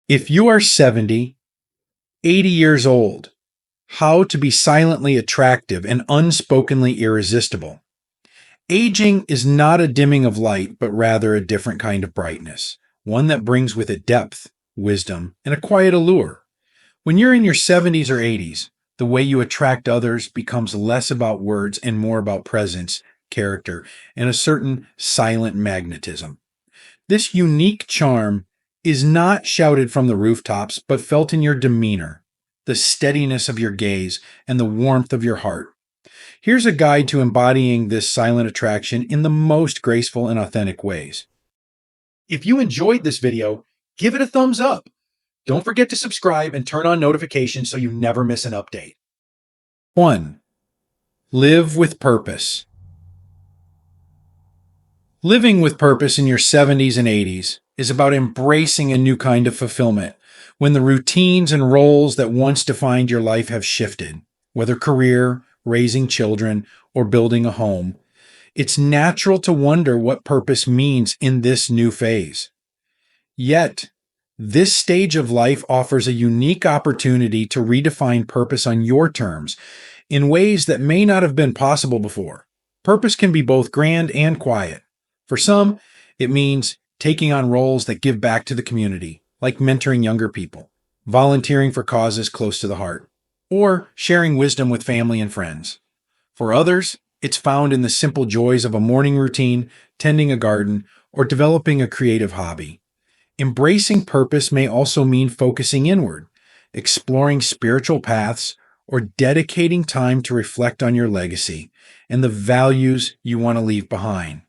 If you are 70, 80 years old, how to be silently attractive and unspokenly irresistible. Aging is not a dimming of light, but rather a different kind of brightness, one that brings with it depth, wisdom, and a quiet allure. When you're in your 70s or 80s, the way you attract others becomes less about words and more about presence, character, and a certain silent magnetism. This unique charm is not shouted from the rooftops, but felt in your demeanor, the steadiness of your gaze, and the warmth of your heart. Here's a guide to embodying this silent attraction in the most graceful and authentic ways. If you enjoyed this video, give it a thumbs up. Don't forget to subscribe and turn on notifications so you never miss an update. 1. Live with purpose. Living with purpose in your 70s and 80s is about embracing a new kind of fulfillment when the routines and roles that once defined your life have shifted, whether career, raising children, or building a home. It's natural to wonder what purpose means in this new phase. Yet, this stage of life offers a unique opportunity to redefine purpose on your terms in ways that may not have been possible before. Purpose can be both grand and quiet. For some, it means taking on roles that give back to the community, like mentoring younger people, volunteering for causes close to the heart, or sharing wisdom with family and friends. For others, it's found in the simple joys of a morning routine, tending a garden, or developing a creative hobby. Embracing purpose may also mean focusing inward, exploring spiritual paths, or dedicating time to reflect on your legacy and the values you want to leave behind.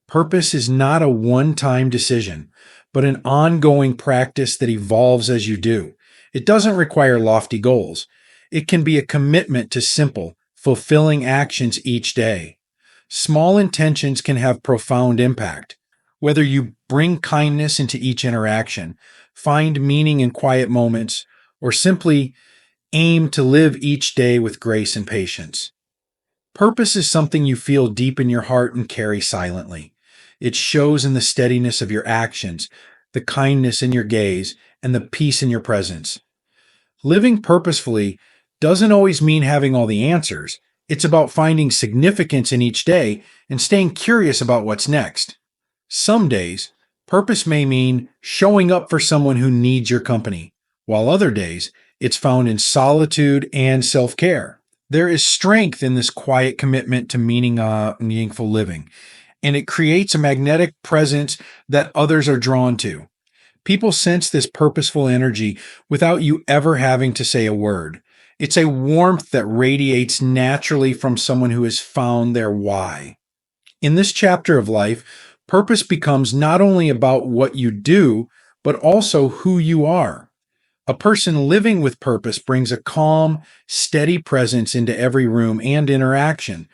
Purpose is not a one-time decision, but an ongoing practice that evolves as you do. It doesn't require lofty goals. It can be a commitment to simple, fulfilling actions each day. Small intentions can have profound impact. Whether you bring kindness into each interaction, find meaning in quiet moments, or simply aim to live each day with grace and patience. Purpose is something you feel deep in your heart and carry silently. It shows in the steadiness of your actions, the kindness in your gaze, and the peace in your presence. Living purposefully doesn't always mean having all the answers. It's about finding significance in each day and staying curious about what's next. Some days, purpose may mean showing up for someone who needs your company, while other days, it's found in solitude and self-care. There is strength in this quiet commitment to meaningful living, and it creates a magnetic presence that others are drawn to. People sense this purposeful energy without you ever having to say a word. It's a warmth that radiates naturally from someone who has found their why. In this chapter of life, purpose becomes not only about what you do, but also who you are. A person living with purpose brings a calm, steady presence into every room and interaction.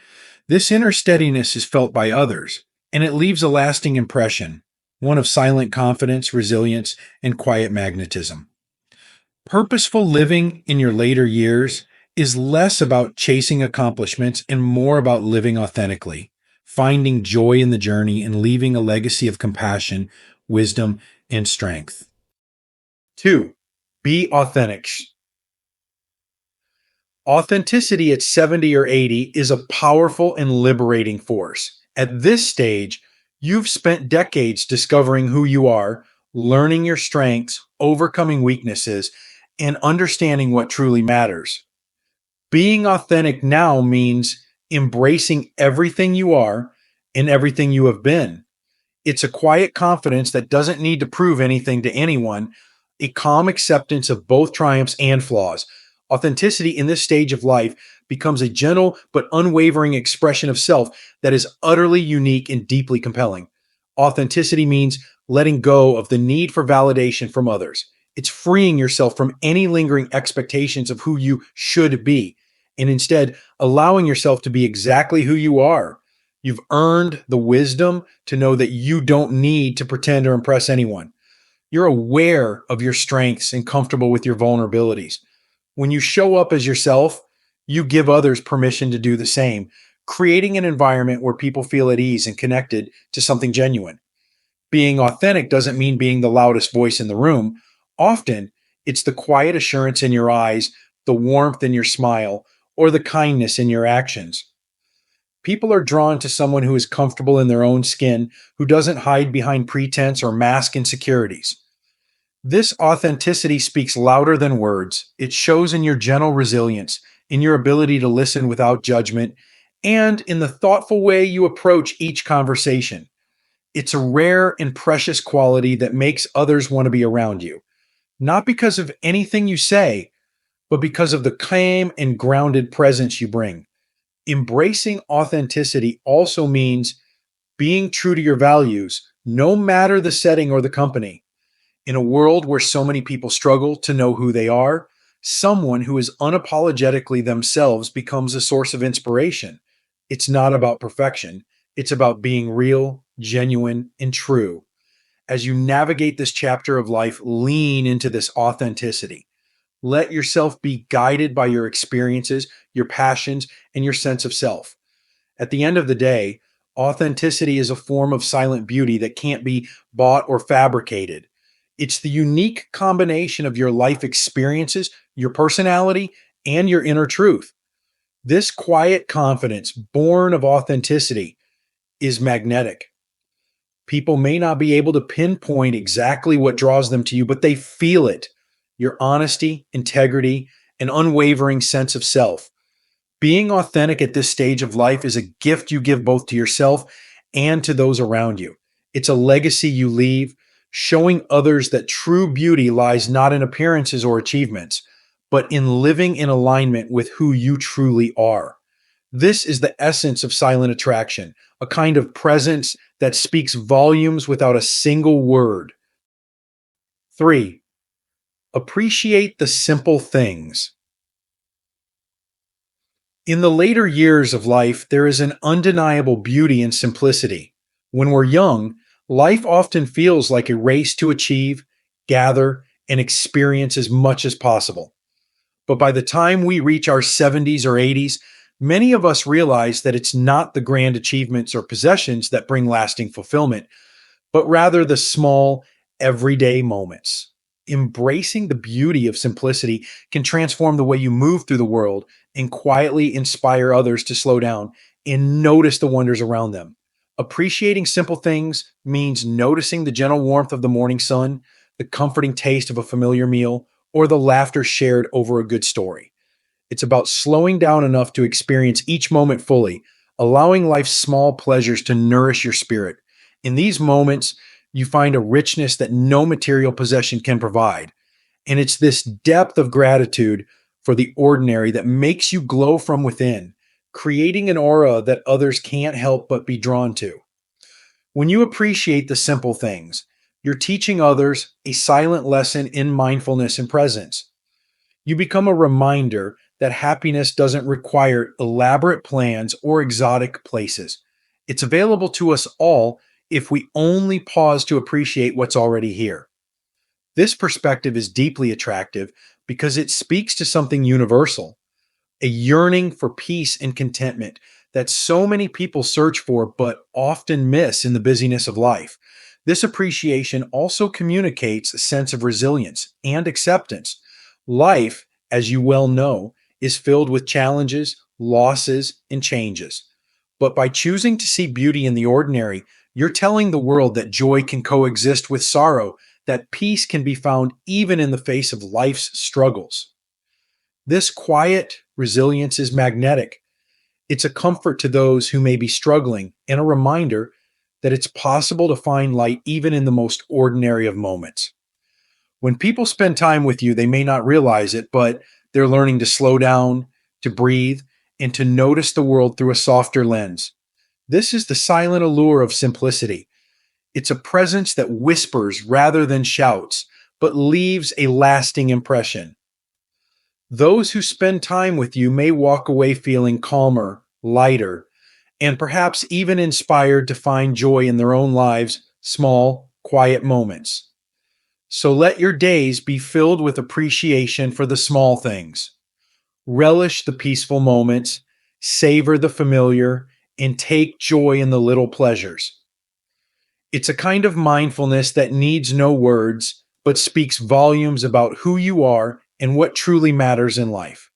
This inner steadiness is felt by others, and it leaves a lasting impression, one of silent confidence, resilience, and quiet magnetism. Purposeful living in your later years is less about chasing accomplishments and more about living authentically, finding joy in the journey and leaving a legacy of compassion, wisdom, and strength. 2. Be authentic. Authenticity at 70 or 80 is a powerful and liberating force. At this stage, you've spent decades discovering who you are, learning your strengths, overcoming weaknesses, and understanding what truly matters. Being authentic now means embracing everything you are and everything you have been. It's a quiet confidence that doesn't need to prove anything to anyone, a calm acceptance of both triumphs and flaws. Authenticity in this stage of life becomes a gentle but unwavering expression of self that is utterly unique and deeply compelling. Authenticity means letting go of the need for validation from others. It's freeing yourself from any lingering expectations of who you should be, and instead allowing yourself to be exactly who you are. You've earned the wisdom to know that you don't need to pretend or impress anyone. You're aware of your strengths and comfortable with your vulnerabilities. When you show up as yourself, you give others permission to do the same, creating an environment where people feel at ease and connected to something genuine. Being authentic doesn't mean being the loudest voice in the room. Often, it's the quiet assurance in your eyes, the warmth in your smile, or the kindness in your actions. People are drawn to someone who is comfortable in their own skin, who doesn't hide behind pretense or mask insecurities. This authenticity speaks louder than words. It shows in your gentle resilience, in your ability to listen without judgment, and in the thoughtful way you approach each conversation. It's a rare and precious quality that makes others want to be around you, not because of anything you say, but because of the calm and grounded presence you bring. Embracing authenticity also means being true to your values, no matter the setting or the company. In a world where so many people struggle to know who they are, someone who is unapologetically themselves becomes a source of inspiration. It's not about perfection, it's about being real, genuine, and true. As you navigate this chapter of life, lean into this authenticity. Let yourself be guided by your experiences, your passions, and your sense of self. At the end of the day, authenticity is a form of silent beauty that can't be bought or fabricated. It's the unique combination of your life experiences, your personality, and your inner truth. This quiet confidence, born of authenticity, is magnetic. People may not be able to pinpoint exactly what draws them to you, but they feel it. Your honesty, integrity, and unwavering sense of self. Being authentic at this stage of life is a gift you give both to yourself and to those around you. It's a legacy you leave, showing others that true beauty lies not in appearances or achievements, but in living in alignment with who you truly are. This is the essence of silent attraction, a kind of presence that speaks volumes without a single word. 3. Appreciate the simple things. In the later years of life, there is an undeniable beauty in simplicity. When we're young, life often feels like a race to achieve, gather, and experience as much as possible. But by the time we reach our 70s or 80s, many of us realize that it's not the grand achievements or possessions that bring lasting fulfillment, but rather the small, everyday moments. Embracing the beauty of simplicity can transform the way you move through the world and quietly inspire others to slow down and notice the wonders around them. Appreciating simple things means noticing the gentle warmth of the morning sun, the comforting taste of a familiar meal, or the laughter shared over a good story. It's about slowing down enough to experience each moment fully, allowing life's small pleasures to nourish your spirit. In these moments, you find a richness that no material possession can provide. And it's this depth of gratitude for the ordinary that makes you glow from within, creating an aura that others can't help but be drawn to. When you appreciate the simple things, you're teaching others a silent lesson in mindfulness and presence. You become a reminder that happiness doesn't require elaborate plans or exotic places. It's available to us all if we only pause to appreciate what's already here. This perspective is deeply attractive because it speaks to something universal, a yearning for peace and contentment that so many people search for but often miss in the busyness of life. This appreciation also communicates a sense of resilience and acceptance. Life, as you well know, is filled with challenges, losses, and changes. But by choosing to see beauty in the ordinary, you're telling the world that joy can coexist with sorrow, that peace can be found even in the face of life's struggles. This quiet resilience is magnetic. It's a comfort to those who may be struggling and a reminder that it's possible to find light even in the most ordinary of moments. When people spend time with you, they may not realize it, but they're learning to slow down, to breathe, and to notice the world through a softer lens. This is the silent allure of simplicity. It's a presence that whispers rather than shouts, but leaves a lasting impression. Those who spend time with you may walk away feeling calmer, lighter, and perhaps even inspired to find joy in their own lives' small, quiet moments. So let your days be filled with appreciation for the small things. Relish the peaceful moments, savor the familiar, and take joy in the little pleasures. It's a kind of mindfulness that needs no words, but speaks volumes about who you are and what truly matters in life.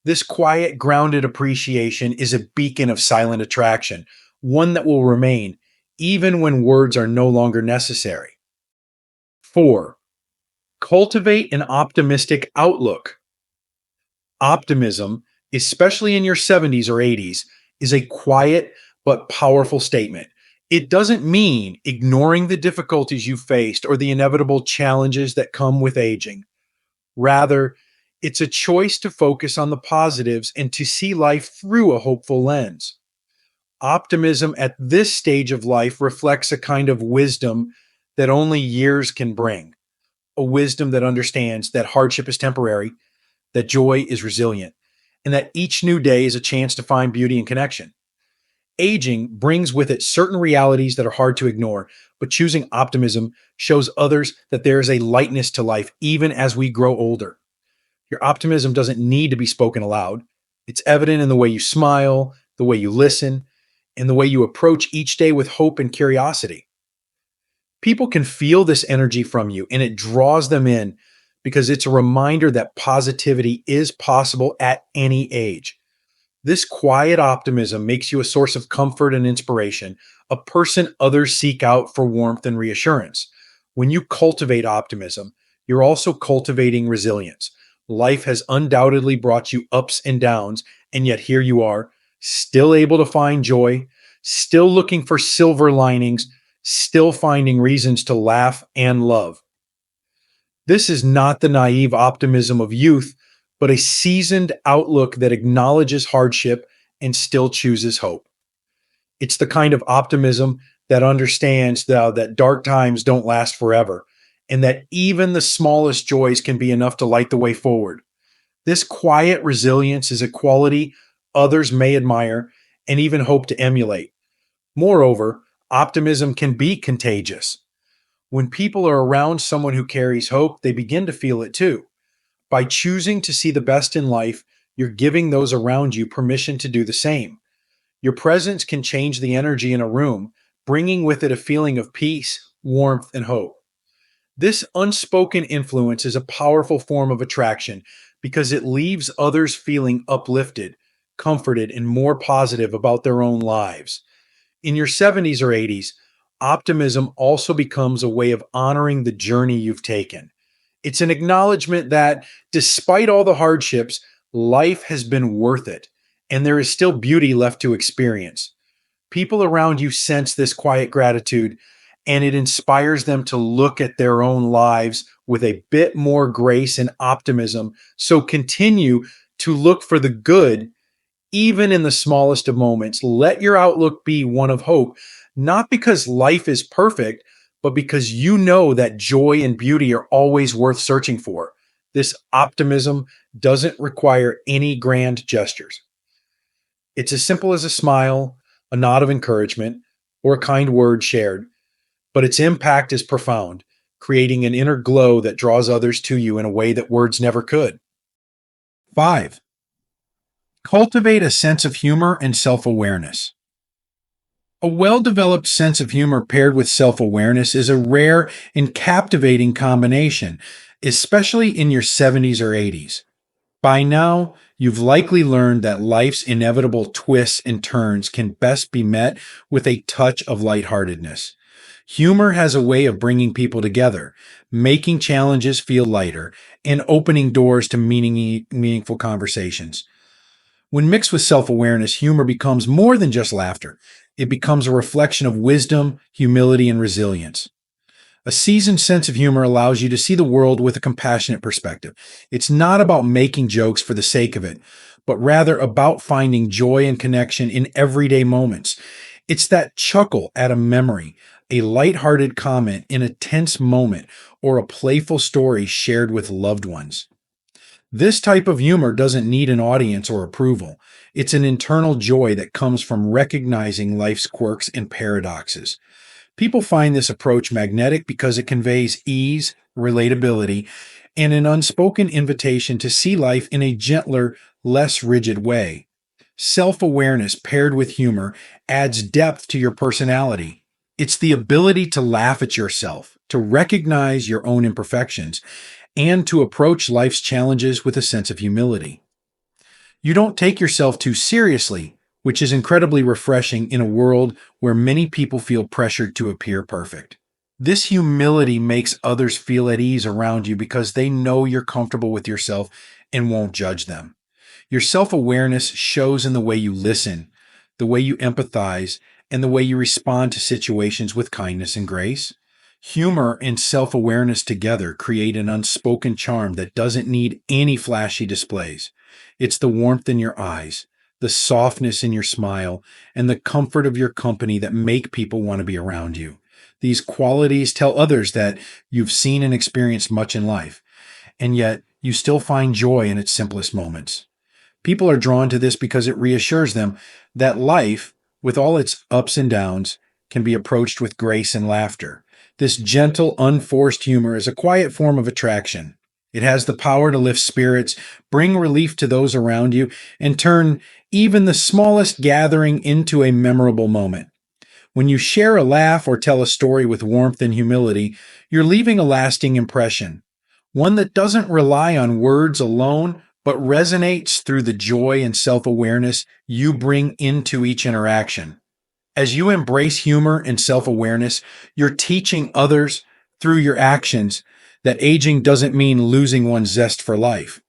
This quiet, grounded appreciation is a beacon of silent attraction, one that will remain even when words are no longer necessary. 4. Cultivate an optimistic outlook. Optimism, especially in your 70s or 80s, is a quiet but powerful statement. It doesn't mean ignoring the difficulties you faced or the inevitable challenges that come with aging. Rather, it's a choice to focus on the positives and to see life through a hopeful lens. Optimism at this stage of life reflects a kind of wisdom that only years can bring, a wisdom that understands that hardship is temporary, that joy is resilient, and that each new day is a chance to find beauty and connection. Aging brings with it certain realities that are hard to ignore, but choosing optimism shows others that there is a lightness to life even as we grow older. Your optimism doesn't need to be spoken aloud. It's evident in the way you smile, the way you listen, and the way you approach each day with hope and curiosity. People can feel this energy from you, and it draws them in because it's a reminder that positivity is possible at any age. This quiet optimism makes you a source of comfort and inspiration, a person others seek out for warmth and reassurance. When you cultivate optimism, you're also cultivating resilience. Life has undoubtedly brought you ups and downs, and yet here you are, still able to find joy, still looking for silver linings, still finding reasons to laugh and love. This is not the naive optimism of youth, but a seasoned outlook that acknowledges hardship and still chooses hope. It's the kind of optimism that understands that dark times don't last forever and that even the smallest joys can be enough to light the way forward. This quiet resilience is a quality others may admire and even hope to emulate. Moreover, optimism can be contagious. When people are around someone who carries hope, they begin to feel it too. By choosing to see the best in life, you're giving those around you permission to do the same. Your presence can change the energy in a room, bringing with it a feeling of peace, warmth, and hope. This unspoken influence is a powerful form of attraction because it leaves others feeling uplifted, comforted, and more positive about their own lives. In your 70s or 80s, optimism also becomes a way of honoring the journey you've taken. It's an acknowledgement that despite all the hardships, life has been worth it, and there is still beauty left to experience. People around you sense this quiet gratitude, and it inspires them to look at their own lives with a bit more grace and optimism. So continue to look for the good, even in the smallest of moments. Let your outlook be one of hope, not because life is perfect, but because you know that joy and beauty are always worth searching for. This optimism doesn't require any grand gestures. It's as simple as a smile, a nod of encouragement, or a kind word shared, but its impact is profound, creating an inner glow that draws others to you in a way that words never could. 5. Cultivate a sense of humor and self-awareness. A well-developed sense of humor paired with self-awareness is a rare and captivating combination, especially in your 70s or 80s. By now, you've likely learned that life's inevitable twists and turns can best be met with a touch of lightheartedness. Humor has a way of bringing people together, making challenges feel lighter, and opening doors to meaningful conversations. When mixed with self-awareness, humor becomes more than just laughter. It becomes a reflection of wisdom, humility, and resilience. A seasoned sense of humor allows you to see the world with a compassionate perspective. It's not about making jokes for the sake of it, but rather about finding joy and connection in everyday moments. It's that chuckle at a memory, a lighthearted comment in a tense moment, or a playful story shared with loved ones. This type of humor doesn't need an audience or approval. It's an internal joy that comes from recognizing life's quirks and paradoxes. People find this approach magnetic because it conveys ease, relatability, and an unspoken invitation to see life in a gentler, less rigid way. Self-awareness paired with humor adds depth to your personality. It's the ability to laugh at yourself, to recognize your own imperfections, and to approach life's challenges with a sense of humility. You don't take yourself too seriously, which is incredibly refreshing in a world where many people feel pressured to appear perfect. This humility makes others feel at ease around you because they know you're comfortable with yourself and won't judge them. Your self awareness shows in the way you listen, the way you empathize, and the way you respond to situations with kindness and grace. Humor and self awareness together create an unspoken charm that doesn't need any flashy displays. It's the warmth in your eyes, the softness in your smile, and the comfort of your company that make people want to be around you. These qualities tell others that you've seen and experienced much in life, and yet you still find joy in its simplest moments. People are drawn to this because it reassures them that life, with all its ups and downs, can be approached with grace and laughter. This gentle, unforced humor is a quiet form of attraction. It has the power to lift spirits, bring relief to those around you, and turn even the smallest gathering into a memorable moment. When you share a laugh or tell a story with warmth and humility, you're leaving a lasting impression, one that doesn't rely on words alone, but resonates through the joy and self-awareness you bring into each interaction. As you embrace humor and self-awareness, you're teaching others through your actions that aging doesn't mean losing one's zest for life.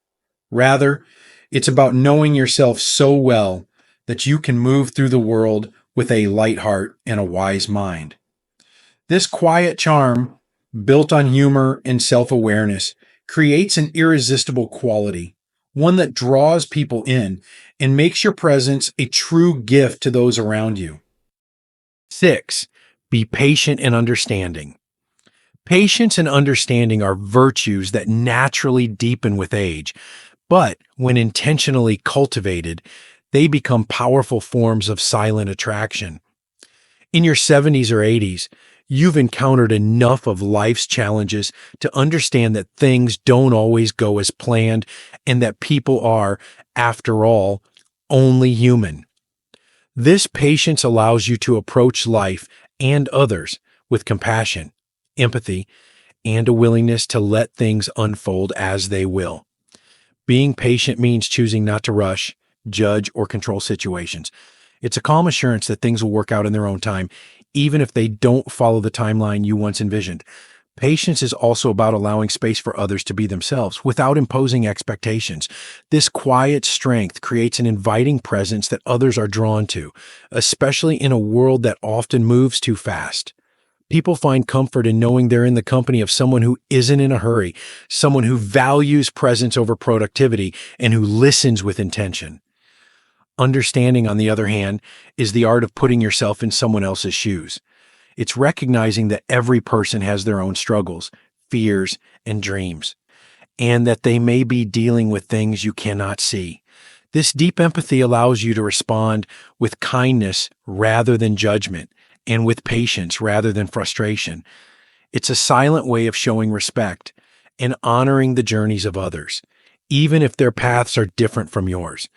Rather, it's about knowing yourself so well that you can move through the world with a light heart and a wise mind. This quiet charm, built on humor and self-awareness, creates an irresistible quality, one that draws people in and makes your presence a true gift to those around you. 6. Be patient and understanding. Patience and understanding are virtues that naturally deepen with age, but when intentionally cultivated, they become powerful forms of silent attraction. In your 70s or 80s, you've encountered enough of life's challenges to understand that things don't always go as planned and that people are, after all, only human. This patience allows you to approach life and others with compassion, empathy, and a willingness to let things unfold as they will. Being patient means choosing not to rush, judge, or control situations. It's a calm assurance that things will work out in their own time, even if they don't follow the timeline you once envisioned. Patience is also about allowing space for others to be themselves without imposing expectations. This quiet strength creates an inviting presence that others are drawn to, especially in a world that often moves too fast. People find comfort in knowing they're in the company of someone who isn't in a hurry, someone who values presence over productivity, and who listens with intention. Understanding, on the other hand, is the art of putting yourself in someone else's shoes. It's recognizing that every person has their own struggles, fears, and dreams, and that they may be dealing with things you cannot see. This deep empathy allows you to respond with kindness rather than judgment, and with patience rather than frustration. It's a silent way of showing respect and honoring the journeys of others, even if their paths are different from yours.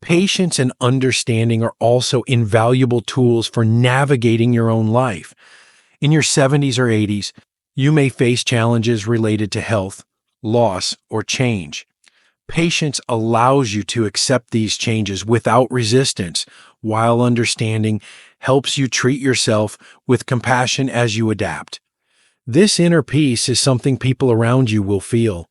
Patience and understanding are also invaluable tools for navigating your own life. In your 70s or 80s, you may face challenges related to health, loss, or change. Patience allows you to accept these changes without resistance, while understanding helps you treat yourself with compassion as you adapt. This inner peace is something people around you will feel,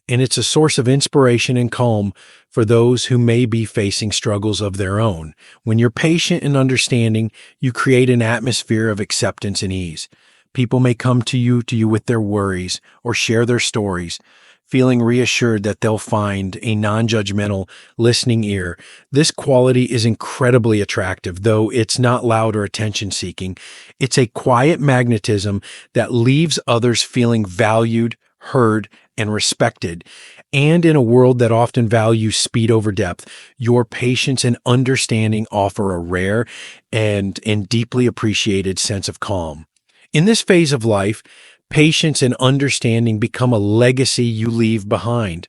and it's a source of inspiration and calm for those who may be facing struggles of their own. When you're patient and understanding, you create an atmosphere of acceptance and ease. People may come to you with their worries or share their stories, feeling reassured that they'll find a non-judgmental, listening ear. This quality is incredibly attractive, though it's not loud or attention-seeking. It's a quiet magnetism that leaves others feeling valued, heard, and respected. And in a world that often values speed over depth, your patience and understanding offer a rare and deeply appreciated sense of calm. In this phase of life, patience and understanding become a legacy you leave behind.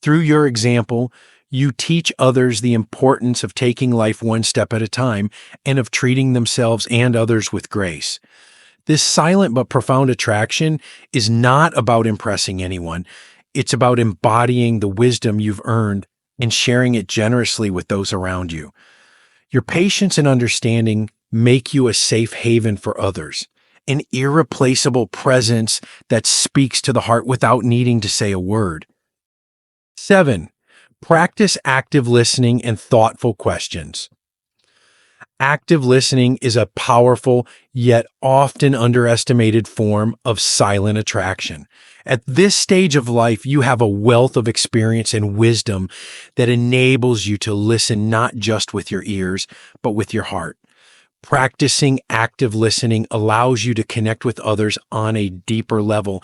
Through your example, you teach others the importance of taking life one step at a time and of treating themselves and others with grace. This silent but profound attraction is not about impressing anyone. It's about embodying the wisdom you've earned and sharing it generously with those around you. Your patience and understanding make you a safe haven for others, an irreplaceable presence that speaks to the heart without needing to say a word. 7. Practice active listening and thoughtful questions. Active listening is a powerful yet often underestimated form of silent attraction. At this stage of life, you have a wealth of experience and wisdom that enables you to listen not just with your ears, but with your heart. Practicing active listening allows you to connect with others on a deeper level,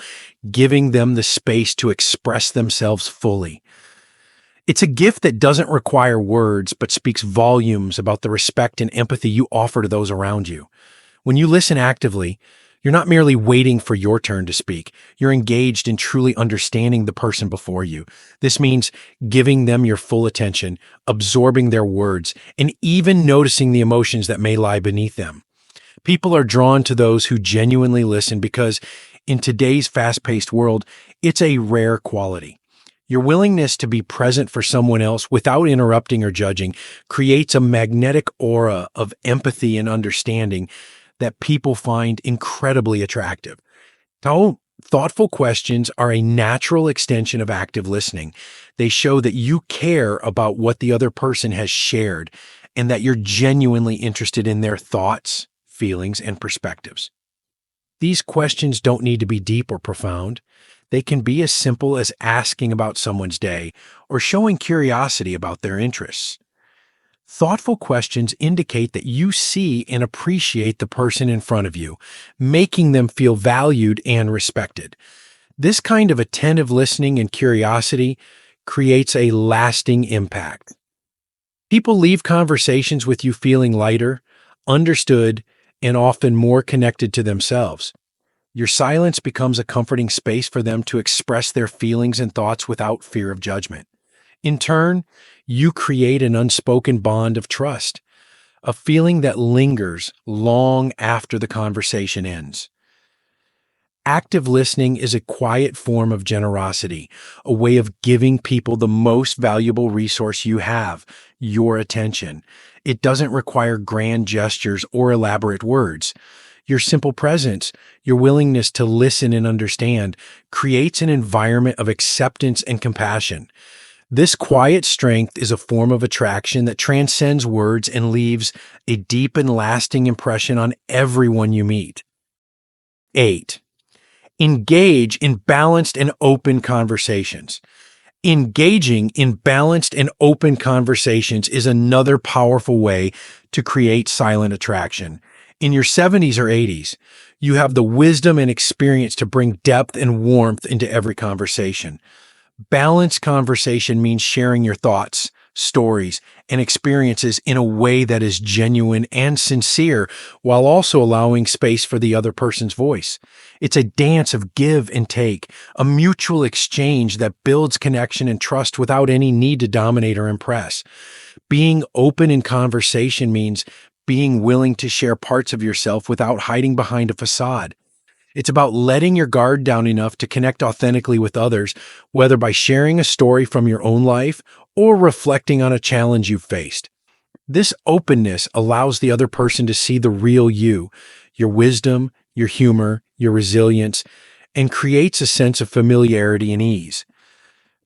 giving them the space to express themselves fully. It's a gift that doesn't require words, but speaks volumes about the respect and empathy you offer to those around you. When you listen actively, you're not merely waiting for your turn to speak. You're engaged in truly understanding the person before you. This means giving them your full attention, absorbing their words, and even noticing the emotions that may lie beneath them. People are drawn to those who genuinely listen because in today's fast-paced world, it's a rare quality. Your willingness to be present for someone else without interrupting or judging creates a magnetic aura of empathy and understanding that people find incredibly attractive. Thoughtful questions are a natural extension of active listening. They show that you care about what the other person has shared and that you're genuinely interested in their thoughts, feelings, and perspectives. These questions don't need to be deep or profound. They can be as simple as asking about someone's day or showing curiosity about their interests. Thoughtful questions indicate that you see and appreciate the person in front of you, making them feel valued and respected. This kind of attentive listening and curiosity creates a lasting impact. People leave conversations with you feeling lighter, understood, and often more connected to themselves. Your silence becomes a comforting space for them to express their feelings and thoughts without fear of judgment. In turn, you create an unspoken bond of trust, a feeling that lingers long after the conversation ends. Active listening is a quiet form of generosity, a way of giving people the most valuable resource you have, your attention. It doesn't require grand gestures or elaborate words. Your simple presence, your willingness to listen and understand, creates an environment of acceptance and compassion. This quiet strength is a form of attraction that transcends words and leaves a deep and lasting impression on everyone you meet. 8. Engage in balanced and open conversations. Engaging in balanced and open conversations is another powerful way to create silent attraction. In your 70s or 80s, you have the wisdom and experience to bring depth and warmth into every conversation. Balanced conversation means sharing your thoughts, stories, and experiences in a way that is genuine and sincere, while also allowing space for the other person's voice. It's a dance of give and take, a mutual exchange that builds connection and trust without any need to dominate or impress. Being open in conversation means being willing to share parts of yourself without hiding behind a facade. It's about letting your guard down enough to connect authentically with others, whether by sharing a story from your own life or reflecting on a challenge you've faced. This openness allows the other person to see the real you, your wisdom, your humor, your resilience, and creates a sense of familiarity and ease.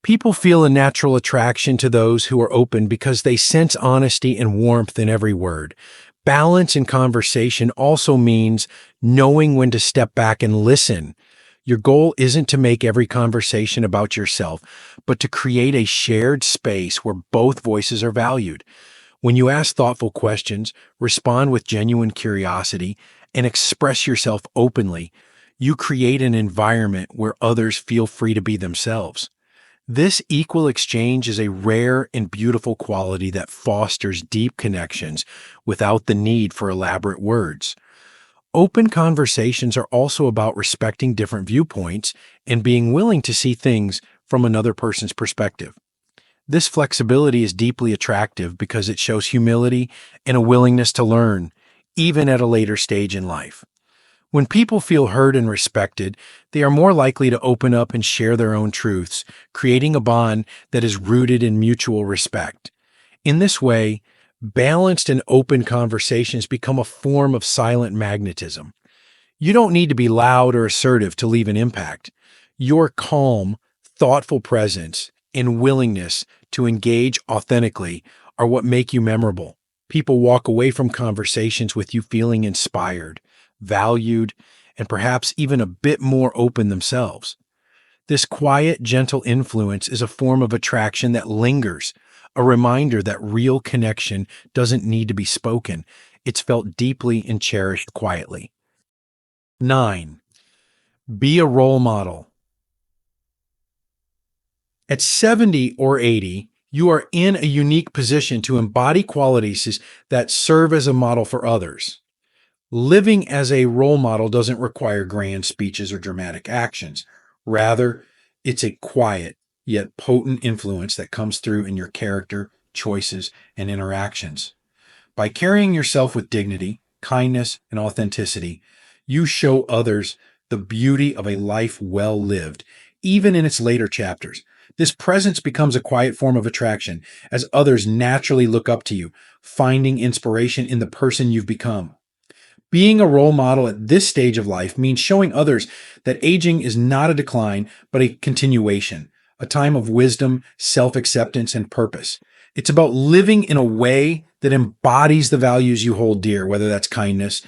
People feel a natural attraction to those who are open because they sense honesty and warmth in every word. Balance in conversation also means knowing when to step back and listen. Your goal isn't to make every conversation about yourself, but to create a shared space where both voices are valued. When you ask thoughtful questions, respond with genuine curiosity, and express yourself openly, you create an environment where others feel free to be themselves. This equal exchange is a rare and beautiful quality that fosters deep connections without the need for elaborate words. Open conversations are also about respecting different viewpoints and being willing to see things from another person's perspective. This flexibility is deeply attractive because it shows humility and a willingness to learn, even at a later stage in life. When people feel heard and respected, they are more likely to open up and share their own truths, creating a bond that is rooted in mutual respect. In this way, balanced and open conversations become a form of silent magnetism. You don't need to be loud or assertive to leave an impact. Your calm, thoughtful presence and willingness to engage authentically are what make you memorable. People walk away from conversations with you feeling inspired, valued, and perhaps even a bit more open themselves. This quiet, gentle influence is a form of attraction that lingers, a reminder that real connection doesn't need to be spoken. It's felt deeply and cherished quietly. 9. Be a role model. At 70 or 80, you are in a unique position to embody qualities that serve as a model for others. Living as a role model doesn't require grand speeches or dramatic actions. Rather, it's a quiet yet potent influence that comes through in your character, choices, and interactions. By carrying yourself with dignity, kindness, and authenticity, you show others the beauty of a life well lived, even in its later chapters. This presence becomes a quiet form of attraction as others naturally look up to you, finding inspiration in the person you've become. Being a role model at this stage of life means showing others that aging is not a decline, but a continuation, a time of wisdom, self-acceptance, and purpose. It's about living in a way that embodies the values you hold dear, whether that's kindness,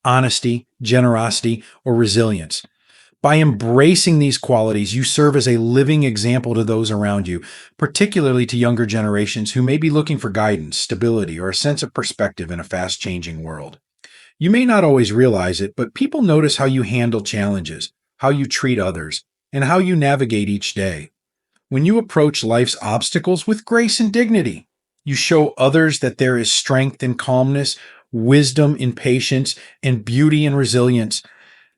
honesty, generosity, or resilience. By embracing these qualities, you serve as a living example to those around you, particularly to younger generations who may be looking for guidance, stability, or a sense of perspective in a fast-changing world. You may not always realize it, but people notice how you handle challenges, how you treat others, and how you navigate each day. When you approach life's obstacles with grace and dignity, you show others that there is strength in calmness, wisdom in patience, and beauty in resilience.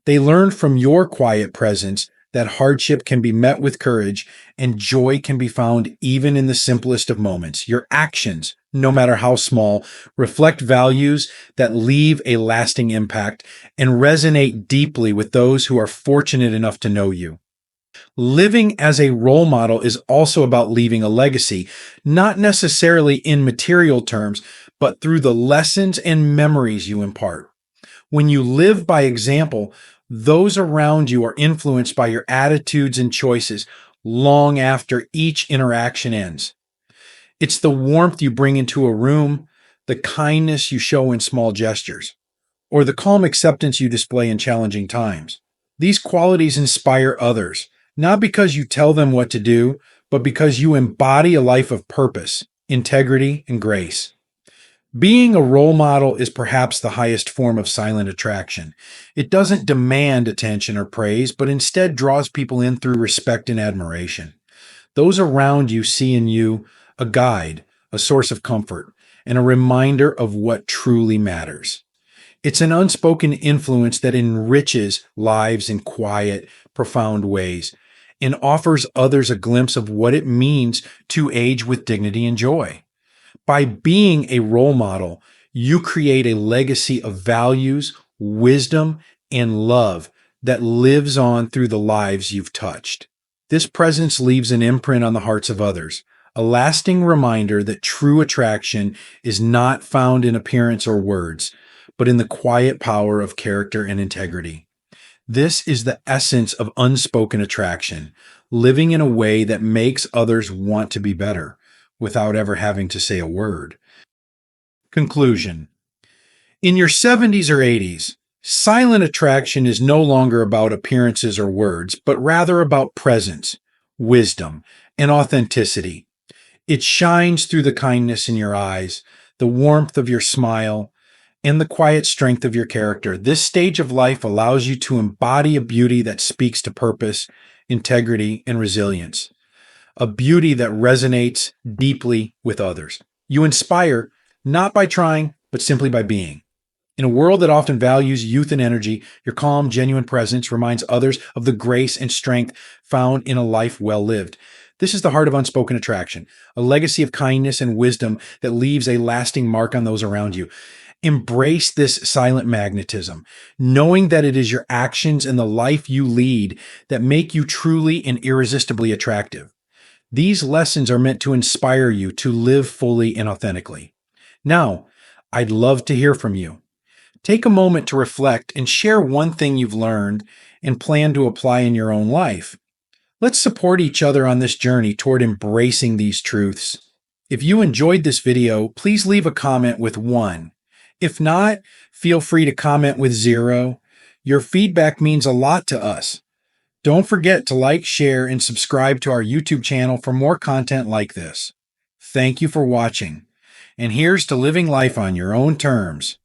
They learn from your quiet presence that hardship can be met with courage and joy can be found even in the simplest of moments. Your actions, no matter how small, reflect values that leave a lasting impact and resonate deeply with those who are fortunate enough to know you. Living as a role model is also about leaving a legacy, not necessarily in material terms, but through the lessons and memories you impart. When you live by example, those around you are influenced by your attitudes and choices long after each interaction ends. It's the warmth you bring into a room, the kindness you show in small gestures, or the calm acceptance you display in challenging times. These qualities inspire others, not because you tell them what to do, but because you embody a life of purpose, integrity, and grace. Being a role model is perhaps the highest form of silent attraction. It doesn't demand attention or praise, but instead draws people in through respect and admiration. Those around you see in you a guide, a source of comfort, and a reminder of what truly matters. It's an unspoken influence that enriches lives in quiet, profound ways and offers others a glimpse of what it means to age with dignity and joy. By being a role model, you create a legacy of values, wisdom, and love that lives on through the lives you've touched. This presence leaves an imprint on the hearts of others, a lasting reminder that true attraction is not found in appearance or words, but in the quiet power of character and integrity. This is the essence of unspoken attraction, living in a way that makes others want to be better without ever having to say a word. Conclusion. In your 70s or 80s, silent attraction is no longer about appearances or words, but rather about presence, wisdom, and authenticity. It shines through the kindness in your eyes, the warmth of your smile, and the quiet strength of your character. This stage of life allows you to embody a beauty that speaks to purpose, integrity, and resilience. A beauty that resonates deeply with others. You inspire not by trying, but simply by being. In a world that often values youth and energy, your calm, genuine presence reminds others of the grace and strength found in a life well lived. This is the heart of unspoken attraction, a legacy of kindness and wisdom that leaves a lasting mark on those around you. Embrace this silent magnetism, knowing that it is your actions and the life you lead that make you truly and irresistibly attractive. These lessons are meant to inspire you to live fully and authentically. Now, I'd love to hear from you. Take a moment to reflect and share one thing you've learned and plan to apply in your own life. Let's support each other on this journey toward embracing these truths. If you enjoyed this video, please leave a comment with 1. If not, feel free to comment with 0. Your feedback means a lot to us. Don't forget to like, share, and subscribe to our YouTube channel for more content like this. Thank you for watching. And here's to living life on your own terms.